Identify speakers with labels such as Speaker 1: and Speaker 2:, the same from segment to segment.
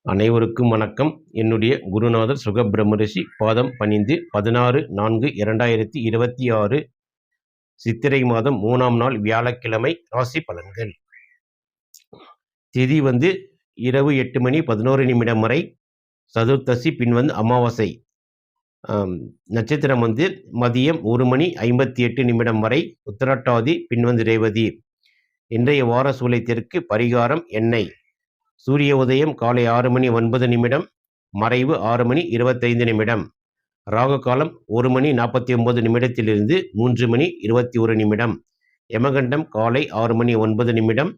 Speaker 1: அனைவருக்கும் வணக்கம். என்னுடைய குருநாதர் சுகபிரம்மரிஷி பாதம் பணிந்து 16/4/2026 சித்திரை மாதம் 3ஆம் நாள் வியாழக்கிழமை ராசி பலன்கள். திதி இரவு 8:11 வரை சதுர்த்தசி, பின் அமாவாசை. நட்சத்திரம் மதியம் 1:58 வரை உத்திரட்டாதி, பின் ரேவதி. இன்றைய வார சூலை தெற்கு. பரிகாரம் எண்ணெய். சூரிய உதயம் காலை 6:09, மறைவு 6:25. ராகு காலம் 1:49 3:21. யமகண்டம் காலை 6:09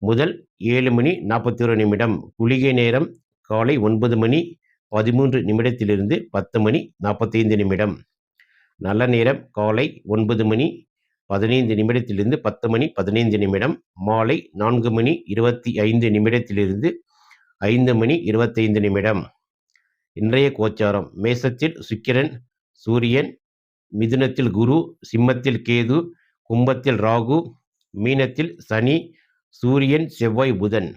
Speaker 1: முதல் 7:41. குளிகை நேரம் காலை 9:13 10:45. நல்ல நேரம் காலை 9:15 10:15. மாலை 4:25 5:25. இன்றைய கோச்சாரம்: மேசத்தில் சுக்கிரன் சூரியன், மிதுனத்தில் குரு, சிம்மத்தில் கேது, கும்பத்தில் ராகு, மீனத்தில் சனி, சூரியன், செவ்வாய், புதன்.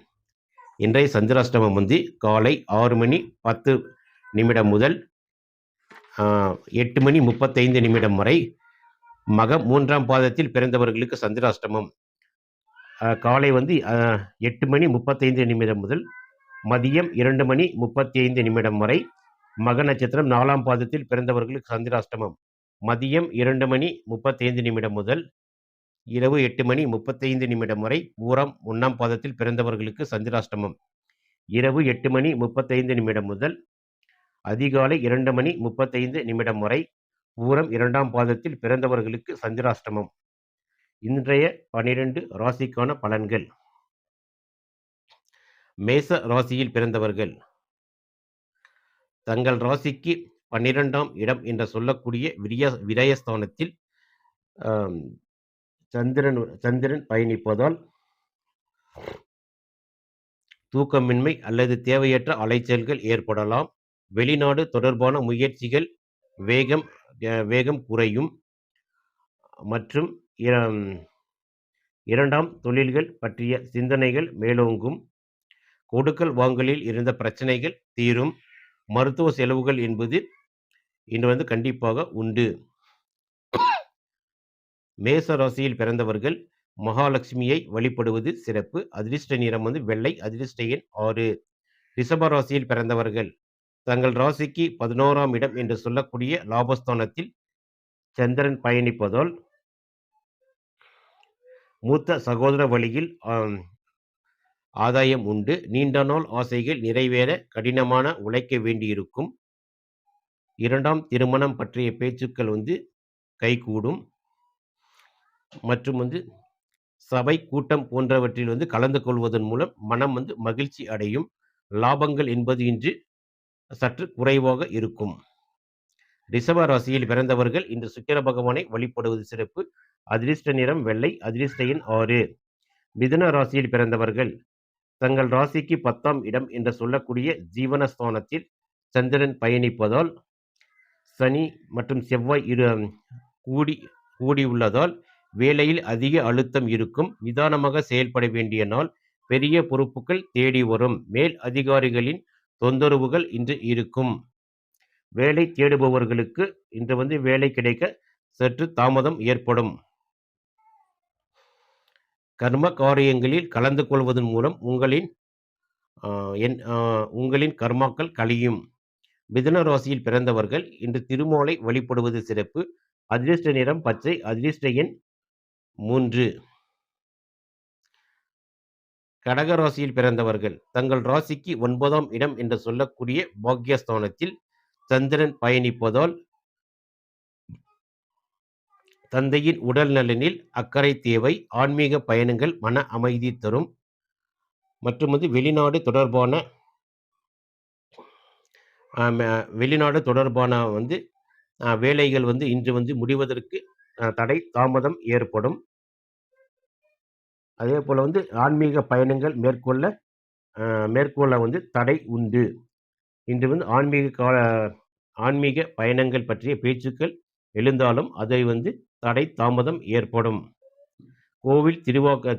Speaker 1: இன்றைய சந்திராஷ்டமம் காலை 6:10 முதல் 8:35 வரை. மகம் 3ஆம் பாதத்தில் பிறந்தவர்களுக்கு சந்திராஷ்டமம். காலை 8:35 முதல் மதியம் 2:35 வரை. மக நட்சத்திரம் 4ஆம் பாதத்தில் பிறந்தவர்களுக்கு சந்திராஷ்டமம். மதியம் 2:35 முதல் இரவு 8:35 வரை. பூரம் 1ஆம் பாதத்தில் பிறந்தவர்களுக்கு சந்திராஷ்டமம். இரவு 8:35 முதல் அதிகாலை 2:35 வரை. பூரம் 2ஆம் பாதத்தில் பிறந்தவர்களுக்கு சந்திராஷ்டமம். இன்றைய 12 ராசிக்கான பலன்கள். மேச ராசியில் பிறந்தவர்கள் தங்கள் ராசிக்கு 12ஆம் இடம் என்று சொல்லக்கூடிய விரயஸ்தானத்தில் சந்திரன் பயணிப்பதால் தூக்கமின்மை அல்லது தேவையற்ற அலைச்சல்கள் ஏற்படலாம். வெளிநாடு தொடர்பான முயற்சிகள் வேகம் குறையும். மற்றும் இரண்டாம் தொழில்கள் பற்றிய சிந்தனைகள் மேலோங்கும். கொடுக்கல் வாங்கலில் இருந்த பிரச்சனைகள் தீரும். மருத்துவ செலவுகள் என்பது இன்று கண்டிப்பாக உண்டு. மேச ராசியில் பிறந்தவர்கள் மகாலட்சுமியை வழிபடுவது சிறப்பு. அதிர்ஷ்ட நிறம் வெள்ளை. அதிர்ஷ்ட எண் 6. ரிஷப ராசியில் பிறந்தவர்கள் தங்கள் ராசிக்கு 11ஆம் இடம் என்று சொல்லக்கூடிய லாபஸ்தானத்தில் சந்திரன் பயணிப்பதால் மூத்த சகோதர வழியில் ஆதாயம் உண்டு. நீண்ட நாள் ஆசைகள் நிறைவேற கடினமான உழைக்க வேண்டியிருக்கும். இரண்டாம் திருமணம் பற்றிய பேச்சுக்கள் கைகூடும். மற்றும் சபை கூட்டம் போன்றவற்றில் கலந்து கொள்வதன் மூலம் மனம் மகிழ்ச்சி அடையும். லாபங்கள் என்பது இன்று சற்று குறைவாக இருக்கும். ரிஷப ராசியில் பிறந்தவர்கள் இன்று சுக்கிர பகவானை வழிபடுவது சிறப்பு. அதிர்ஷ்ட நிறம் வெள்ளை. அதிர்ஷ்ட எண் 6. மிதுன ராசியில் பிறந்தவர்கள் தங்கள் ராசிக்கு 10ஆம் இடம் என்று சொல்லக்கூடிய ஜீவனஸ்தானத்தில் சந்திரன் பயணிப்பதால் சனி மற்றும் செவ்வாய் கூடியுள்ளதால் வேலையில் அதிக அழுத்தம் இருக்கும். நிதானமாக செயல்பட வேண்டிய நாள். பெரிய பொறுப்புகள் தேடி வரும். மேல் அதிகாரிகளின் தொந்தரவுகள் இன்று இருக்கும். வேலை தேடுபவர்களுக்கு இன்று வேலை கிடைக்க சற்று தாமதம் ஏற்படும். கர்ம காரியங்களில் கலந்து கொள்வதன் மூலம் உங்களின் கர்மாக்கள் கழியும். மிதுன ராசியில் பிறந்தவர்கள் இன்று திருமாலை வழிபடுவது சிறப்பு. அதிர்ஷ்ட நிறம் பச்சை. அதிர்ஷ்ட எண் 3. கடக ராசியில் பிறந்தவர்கள் தங்கள் ராசிக்கு 9ஆம் இடம் என்று சொல்லக்கூடிய பாக்யஸ்தானத்தில் சந்திரன் பயணிப்பதால் தந்தையின் உடல் நலனில் அக்கறை தேவை. ஆன்மீக பயணங்கள் மன அமைதி தரும். மற்றும் வெளிநாடு தொடர்பான வேலைகள் இன்று முடிவதற்கு தடை தாமதம் ஏற்படும். அதே போல ஆன்மீக பயணங்கள் மேற்கொள்ள தடை உண்டு. இன்று ஆன்மீக பயணங்கள் பற்றிய பேச்சுக்கள் எழுந்தாலும் அதை தடை தாமதம் ஏற்படும். கோவில்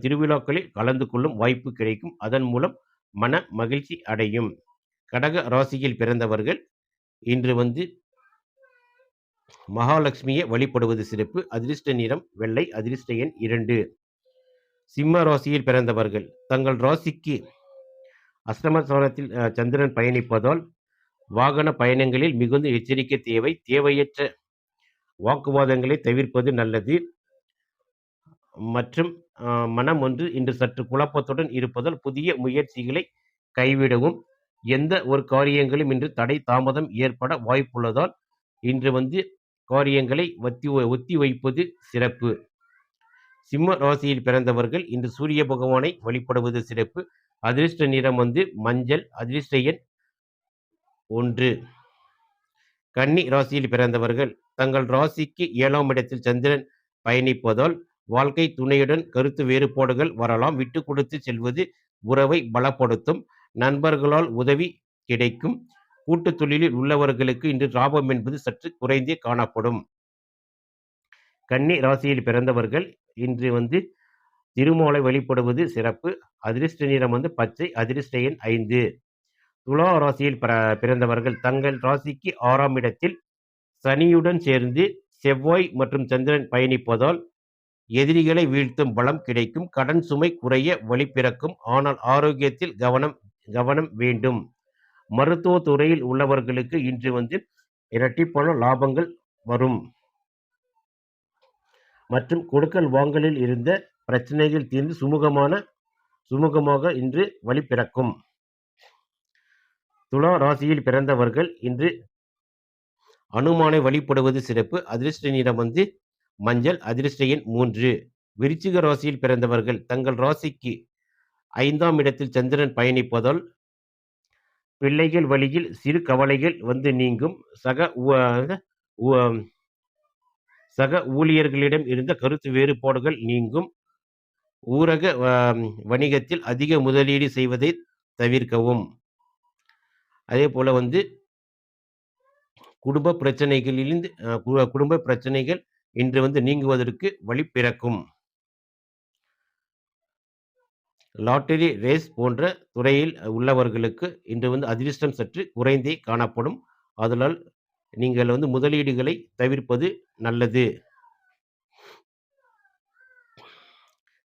Speaker 1: திருவிழாக்களில் கலந்து கொள்ளும் வாய்ப்பு கிடைக்கும். அதன் மூலம் மன மகிழ்ச்சி அடையும். கடக ராசியில் பிறந்தவர்கள் இன்று வந்து மகாலட்சுமியை வழிபடுவது சிறப்பு. அதிர்ஷ்ட நிறம் வெள்ளை. அதிர்ஷ்ட எண் 2. சிம்ம ராசியில் பிறந்தவர்கள் தங்கள் ராசிக்கு அஷ்டமஸ்தானத்தில் சந்திரன் பயணிப்பதால் வாகன பயணங்களில் மிகுந்த எச்சரிக்கை தேவை. தேவையற்ற வாக்குவாதங்களை தவிர்ப்பது நல்லது. மற்றும் மனம் ஒன்று இன்று சற்று குழப்பத்துடன் இருப்பதால் புதிய முயற்சிகளை கைவிடவும். எந்த ஒரு காரியங்களும் இன்று தடை தாமதம் ஏற்பட வாய்ப்புள்ளதால் இன்று வந்து காரியங்களை ஒத்தி வைப்பது சிறப்பு. சிம்ம ராசியில் பிறந்தவர்கள் இன்று சூரிய பகவானை வழிபடுவது சிறப்பு. அதிர்ஷ்ட நிறம் வந்து மஞ்சள். அதிர்ஷ்ட எண் 1. கன்னி ராசியில் பிறந்தவர்கள் தங்கள் ராசிக்கு 7ஆம் இடத்தில் சந்திரன் பயணிப்பதால் வாழ்க்கை துணையுடன் கருத்து வேறுபாடுகள் வரலாம். விட்டு கொடுத்து செல்வது உறவை பலப்படுத்தும். நண்பர்களால் உதவி கிடைக்கும். கூட்டு தொழிலில் உள்ளவர்களுக்கு இன்று லாபம் என்பது சற்று குறைந்தே காணப்படும். கன்னி ராசியில் பிறந்தவர்கள் இன்று வந்து திருமாலை வழிபடுவது சிறப்பு. அதிர்ஷ்ட நிறம் வந்து பச்சை. அதிர்ஷ்ட எண் 5. துலா ராசியில் பிறந்தவர்கள் தங்கள் ராசிக்கு 6ஆம் இடத்தில் சனியுடன் சேர்ந்து செவ்வாய் மற்றும் சந்திரன் பயணிப்பதால் எதிரிகளை வீழ்த்தும் பலம் கிடைக்கும். கடன் சுமை குறைய வழி பிறக்கும். ஆனால் ஆரோக்கியத்தில் கவனம் வேண்டும். மருத்துவ துறையில் உள்ளவர்களுக்கு இன்று வந்து இரட்டிப்பான லாபங்கள் வரும். மற்றும் கொடுக்கல் வாங்கலில் இருந்த பிரச்சனைகள் தீர்ந்து சுமூகமாக இன்று வழி பிறக்கும். துலா ராசியில் பிறந்தவர்கள் இன்று அனுமானை வழிபடுவது சிறப்பு. அதிர்ஷ்ட நிறம் வந்து மஞ்சள். அதிர்ஷ்ட எண் 3. விருச்சிக ராசியில் பிறந்தவர்கள் தங்கள் ராசிக்கு 5ஆம் இடத்தில் சந்திரன் பயணிப்பதால் பிள்ளைகள் வழியில் சிறு கவலைகள் வந்து நீங்கும். சக ஊழியர்களிடம் இருந்த கருத்து வேறுபாடுகள் நீங்கும். ஊரக வணிகத்தில் அதிக முதலீடு செய்வதை தவிர்க்கவும். அதே போல வந்து குடும்ப பிரச்சனைகள் இன்று வந்து நீங்குவதற்கு வழி பிறக்கும். லாட்டரி ரேஸ் போன்ற துறையில் உள்ளவர்களுக்கு இன்று வந்து அதிர்ஷ்டம் சற்று குறைந்தே காணப்படும். அதனால் நீங்கள் வந்து முதலீடுகளை தவிர்ப்பது நல்லது.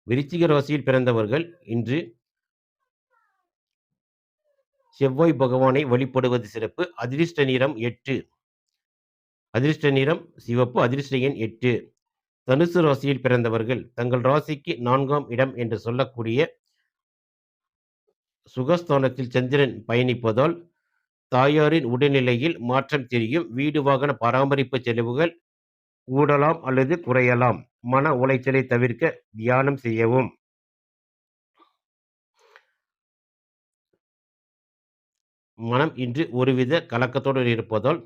Speaker 1: விருச்சிக ராசியில் பிறந்தவர்கள் இன்று செவ்வாய் பகவானை வழிபடுவது சிறப்பு. அதிர்ஷ்ட நிறம் 8. அதிர்ஷ்ட நிறம் சிவப்பு. அதிர்ஷ்ட எண் 8. தனுசு ராசியில் பிறந்தவர்கள் தங்கள் ராசிக்கு 4ஆம் இடம் என்று சொல்லக்கூடிய சுகஸ்தானத்தில் சந்திரன் பயணிப்பதால் தாயாரின் உடல்நிலையில் மாற்றம் தெரியும். வீடு வாகன பராமரிப்பு செலவுகள் கூடலாம் அல்லது குறையலாம். மன உளைச்சலை தவிர்க்க தியானம் செய்யவும். மனம் இன்று ஒருவித கலக்கத்துடன் இருப்பதால்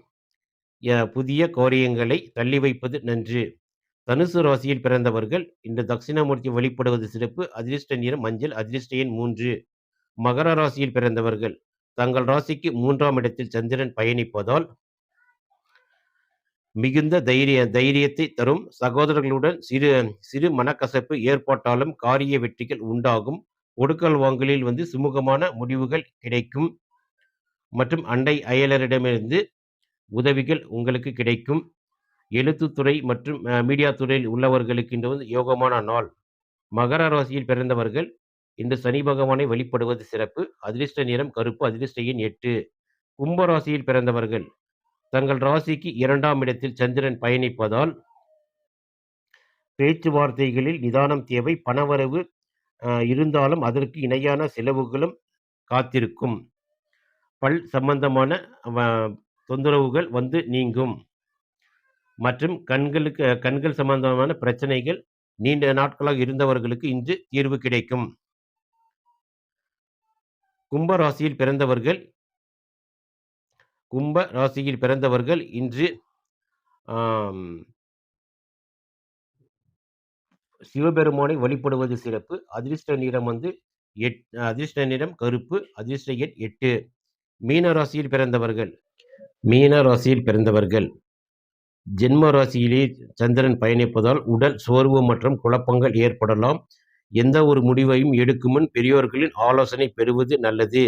Speaker 1: புதிய காரியங்களை தள்ளி வைப்பது நன்று. தனுசு ராசியில் பிறந்தவர்கள் இன்று தட்சிணாமூர்த்தி வழிபடுவது சிறப்பு. அதிர்ஷ்ட நிறம் மஞ்சள். அதிர்ஷ்ட எண் 3. மகர ராசியில் பிறந்தவர்கள் தங்கள் ராசிக்கு 3ஆம் இடத்தில் சந்திரன் பயணிப்பதால் மிகுந்த தைரியத்தை தரும். சகோதரர்களுடன் சிறு மனக்கசப்பு ஏற்பட்டாலும் காரிய வெற்றிகள் உண்டாகும். கொடுக்கல் வாங்கலில் வந்து சுமூகமான முடிவுகள் கிடைக்கும். மற்றும் அண்டை அயலரிடமிருந்து உதவிகள் உங்களுக்கு கிடைக்கும். எழுத்துத்துறை மற்றும் மீடியா துறையில் உள்ளவர்களுக்கு இன்று வந்து யோகமான நாள். மகர ராசியில் பிறந்தவர்கள் இன்று சனி பகவானை வழிபடுவது சிறப்பு. அதிர்ஷ்ட நிறம் கருப்பு. அதிர்ஷ்ட எண் 8. கும்ப ராசியில் பிறந்தவர்கள் தங்கள் ராசிக்கு 2ஆம் இடத்தில் சந்திரன் பயணிப்பதால் பேச்சுவார்த்தைகளில் நிதானம் தேவை. பணவரவு இருந்தாலும் அதற்கு இணையான செலவுகளும் காத்திருக்கும். பல் சம்பந்தமான தொந்தரவுகள் வந்து நீங்கும். மற்றும் கண்கள் சம்பந்தமான பிரச்சனைகள் நீண்ட நாட்களாக இருந்தவர்களுக்கு இன்று தீர்வு கிடைக்கும். கும்ப ராசியில் பிறந்தவர்கள் இன்று சிவபெருமானை வழிபடுவது சிறப்பு. அதிர்ஷ்ட நிறம் வந்து அதிர்ஷ்ட நிறம் கருப்பு. அதிர்ஷ்ட எண் 8. மீன ராசியில் பிறந்தவர்கள் ஜென்ம ராசியிலே சந்திரன் பயணிப்பதால் உடல் சோர்வு மற்றும் குழப்பங்கள் ஏற்படலாம். எந்த ஒரு முடிவையும் எடுக்கும் முன் பெரியோர்களின் ஆலோசனை பெறுவது நல்லது.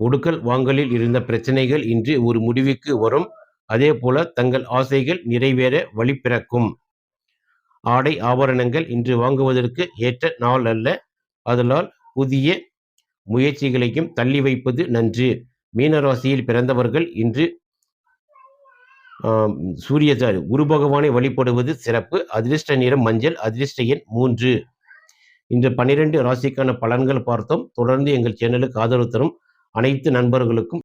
Speaker 1: கொடுக்கல் வாங்கலில் இருந்த பிரச்சனைகள் இன்று ஒரு முடிவுக்கு வரும். அதேபோல தங்கள் ஆசைகள் நிறைவேற வழி பிறக்கும். ஆடை ஆபரணங்கள் இன்று வாங்குவதற்கு ஏற்ற நாள் அல்ல. அதனால் புதிய முயற்சிகளையும் தள்ளி வைப்பது நன்று. மீனராசியில் பிறந்தவர்கள் இன்று குரு பகவானை வழிபடுவது சிறப்பு. அதிர்ஷ்ட நிறம் மஞ்சள். அதிர்ஷ்ட எண் 3. இன்று 12 ராசிக்கான பலன்கள் பார்த்தோம். தொடர்ந்து எங்கள் சேனலுக்கு ஆதரவு தரும் அனைத்து நண்பர்களுக்கும்